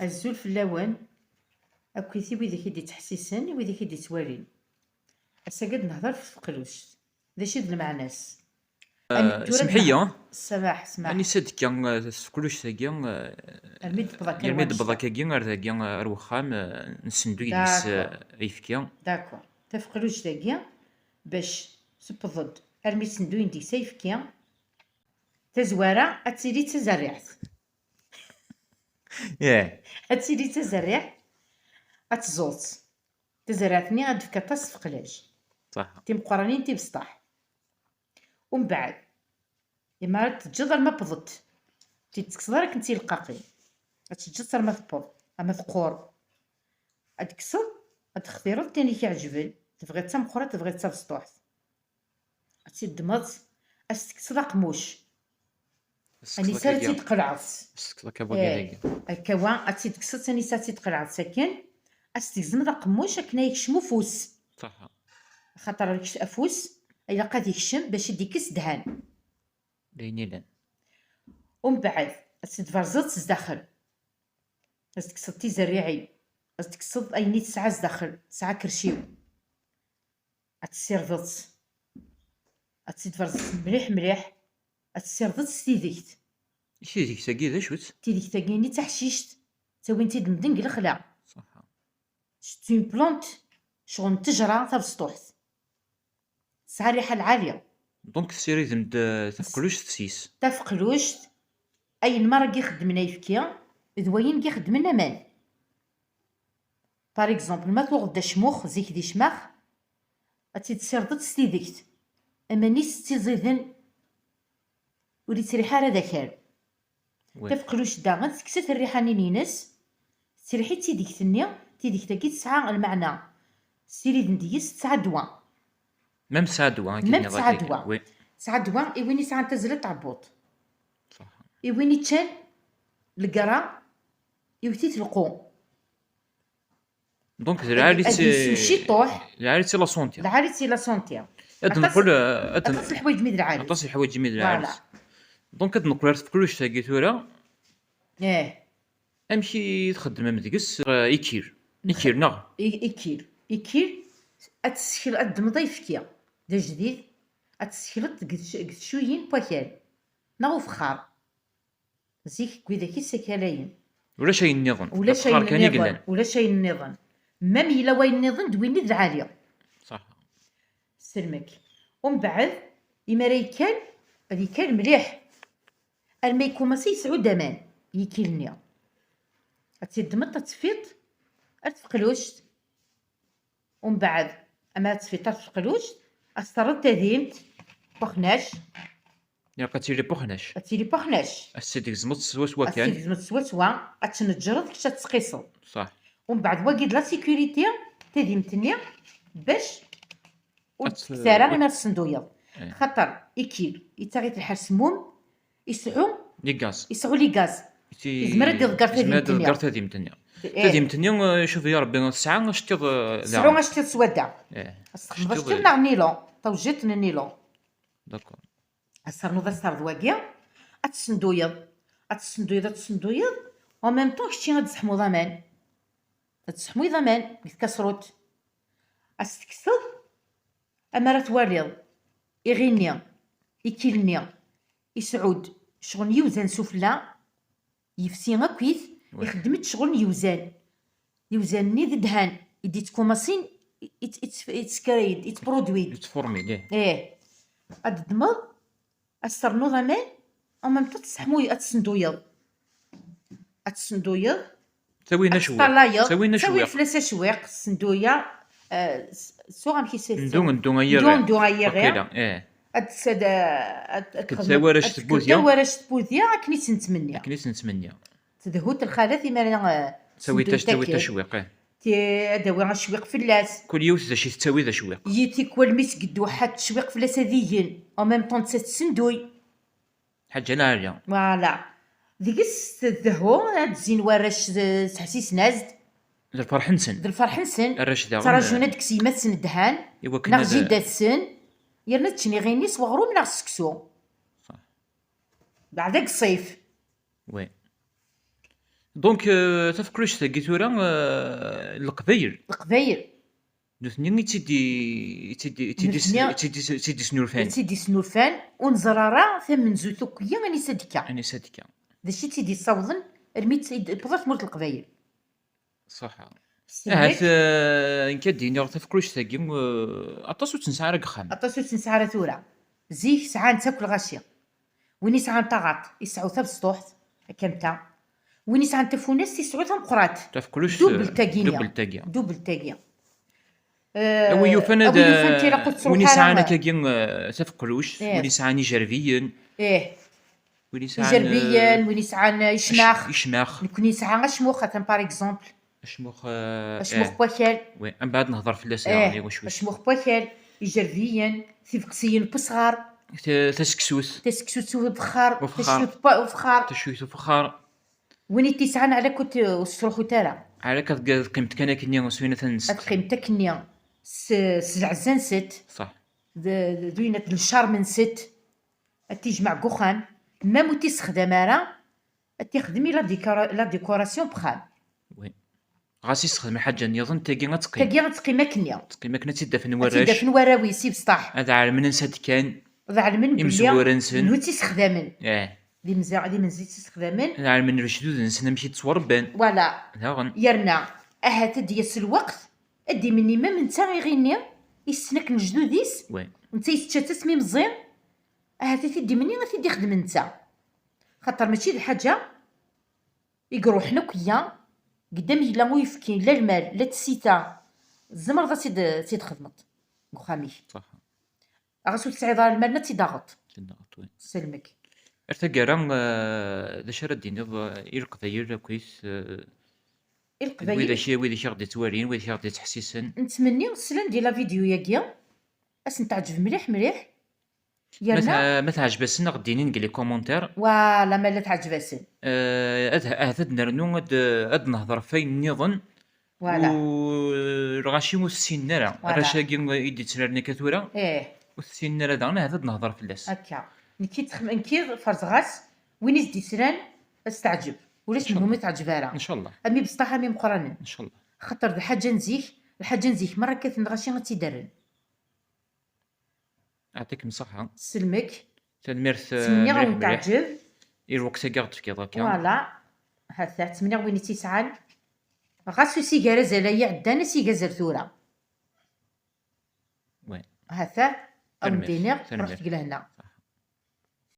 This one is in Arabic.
الزول في اللوان اكويتي ويدي كي تحسيسن ويدي كي توالين اسا قد نهضر في فقلوش ذا شي د المعناس اني تورد سمحية سماح اني سماح ساد كان تفكلوش ثاقيا ارميد بضاك يرميد الوانشتا بضاكاكي غير ثاقيا ار وخام نسندو يديس داكور ايفكيا. داكور تفقلوش داكيا باش سبضد ارمي سندوين دي سيفكيا تزوارة اتسيلي تزرعت ياه اتسيلي تزرع اتزوت تزرعتني غاد فكا طاس فقلاج صح تي مقرانين تي بسطاح ومن بعد اما تجد ما بضت تيتكسر راك نتي القاقي تجد ما تبض اما ثقور اتكسر اتختيرو تاني كيعجبل تبغي تا مقرا تبغي تا بسطوح تيدمض استكسر قموش اني سالتي تقلعص سكسا باكي الكوا اتيدكسر تاني سالتي تقلعص ساكن استكزم ذا قموش اكنا يكشمو فوس صح خاطر افوس الا قاد يكشم باش يديكس دهان ليني لان ومن بعد تفرزط زداخل تكسر تي زريعي تكسر ايني تسعة زداخل تسعة كرشيو تسيرضط تفرزط مليح مليح تسيرضط ستيديكت شي ديك ثاقي ذا شوت تيديك تاكيني تحشيشت تاوين تيد مدنق الخلا صح شتو اون بلونت شغل تجرى تبسطوحت تسعى الريحة العالية دونك السيري ذمد تفكلوش تسيس تفقلوش اي مرة كي خدمنا يفكيا ذوين كي خدمنا مان بار اكزومبل ما توغد شموخ زيك دي شماخ تسيرضت ستيديكت اما نيس تيزيدن ولي تريحة راه داكال تفقلوش داغن تكسات الريحة نينينس تريحي تيديك تيديك تاكي تسعى المعنى سيري نديس تسعى دوا ميم سادوا ميم تسعى دوا تسعى دوا ايويني ساعة تزلت عبوط صح ايويني تشان القرا يوتيت القو دونك العالي ماشي طوح العالي لا سونتيا العالي تي لا سونتيا نقول اتصل الحوايج ميد العالي اطاس الحوايج ميد العالي فوالا دونك نقول تفكلوش ثاقي ثورا امشي تخدم مدقس يكير نغ يكير اتسكل قد مضيفكيا دا جديد اتسكلت قد شويين باكال نغو فخار زيك كويدا كي سكالاين ولا شيء النظام ولا شيء النظام ولا شيء النظام مام الا وين النظام دويني العاليه صح سلمك ومن بعد اما ريكال غادي كان مليح الما يكوماسي يسعود امان يكيلني تيدمط تفيط تفقلوش ومن بعد اما تفيط تفقلوش استرد تديمت بخناش يا قتيلي بوخناش تيلي بخناش السيدك زمط سوا كان السيدك زمط سوا تنجرد كش تسقيصو صح ومن بعد واكيد لا سيكوريتي تديمتني باش وتكسارا ما الصندوية خاطر يكيل يتاغيت الحال سموم يسعو لي غاز يزمر يدغر تديمتني شوف يا ربي الساعه شتيض سعو شتيض سوادا باش تيض نيلون توجيت نيلون داكور صار ذا صار دواكيا الصندويض او ميم طون شتي غتزحمو ضمان تزحمو ضمان كسروت استكسر اما راه تواليض يغيني يكيلني يسعود شغل يوزن سفلا يفسي غاكويث يخدمت شغل يوزانني ذ دهان يدي تكوماسين يتسكريد يتبرودويد يتفورمي الدمض السرنو ضمان او ميم طون تسحمو الصندويض تسوينا شويق تسوي فلاسه شويق الصندويه سو غام كيسير ندو غير اتسد كتساورش تبوذيا كني تنتمنيا تدهوت الخالات ما تسوي تشويق تي داوي غشويق فلاس كل يوم شي تسوي ذا شويق يتي كل ميس قد واحد تشويق فلاس هذيين او ميم طون تسندوي حاجه ناريه فوالا ديكس تدهو تزين ورش تحسيس نازد الفرح نسن الرش دا تراجونا ديك سيما تسن دهان ناغ زيد السن يرنا تشني غيني صغرو من السكسو صح بعدك الصيف وي دونك تفكروش تاكي تورا القبايل القبايل نثني نثني تيدي سنورفان سيدي سنورفان ونزرارا ثمن زوتوكيا غاني سادكا اني سادكا داكشي تيدي صوضن رميت بضات مورد القبايل صح سلك ان كديني تفكروش تاكي اطاسو تنسى راك خام اطاسو تنسعى ثورا زيك ساعه تاكل غاشيه وين يسعى طاغات يسعو ثا بسطوحت كامتا وين يسعى تفونس يسعو ثا مقرات تفكروش دوبل تاكينيا دوبل تاكيا دوبل تاكيا وي يوفن أو يوفن تيلا قدس وين الحرام. يسعى كاكي تفكروش إيه. وين يسعى جربيا ايه وين يسعى يجربيا وين يسعى يشماخ يشماخ نكون يسعى غشموخ مثلا باغ اكزومبل اشموخ اشموخ بوكال وي من بعد نهضر في اللاسه يعني واش اشموخ بوكال يجربيا ثيفقسيين بصغار تسكسوس تسكسو بفخار وفخار. وفخار تشويت وفخار وين تيسعان على كنت وستروحو تالا على قيمت كان كنيا وسوينة تنس قيمتها كنيا سلعزان ست صح دوينة الشهر من ست تيجمع كوخان ما مو تيستخدم راه تيخدمي لا ديكوراسيون بخال وي غاسي يستخدم حاجه نيظن تاكي غتقيم تاكي غتقيمه كنيا تقيم كنا تدفن تيدا وراش في وراوي سي بسطاح هذا عالم من نسات كان هذا علمن يمزورن بلي سن منو تيستخدمن اه دي منزل تيستخدمن هذا عالم من رشدود نسنا مشي تصوربان فوالا هذا غن يرنا اهات ديس الوقت ادي مني ما من تا غيغيني يسنك الجدوديس وي انت يستشات مي مزيان اهات تدي مني غتدي خدم انت خاطر ماشي الحاجه يقرو حنا كيا قدامي لا ويفكين لا المال لا تسيتا الزمر ذا تيد خدمت خامي صح غاسو تسعيد المال تيضاغط تنقط وي سلمك ارتقرا ذا شرا ديني القضايا كويس القبايل ويدا شي غادي توارين ويدا شي غادي تحسيسن نتمنى سلان ديال لا فيديو ياكيا اسن تعجب مليح يرنا ما تعجبسنا غديني نقول لي كومونتير ولا ما لا تعجباسن هذا نرنو هاد نهضر فين نظن فوالا غاشي موسين راه فوالا. راشاكي يدي تسرني كثوره ايه والسين راه دانا هذا نهضر في اللاس هكا نكي فرزغاس وين يزدي سران استعجب ولاش منهم يتعجب راه ان شاء الله امي بصح امي مقرنن ان شاء الله خاطر الحاجه نزيك مره كثن غاشي غتيدرن يعطيك الصحه سلمك تنميرث تمنيا مليح وين مليح تعجب الوقت كاع تفكير هكا فوالا هذا تمنيا وين تيسعان غاسو سيجاره زلايا عدانا سيجازر ثورا وي هذا او تنمير، ندينيغ تنمير. رحت لهنا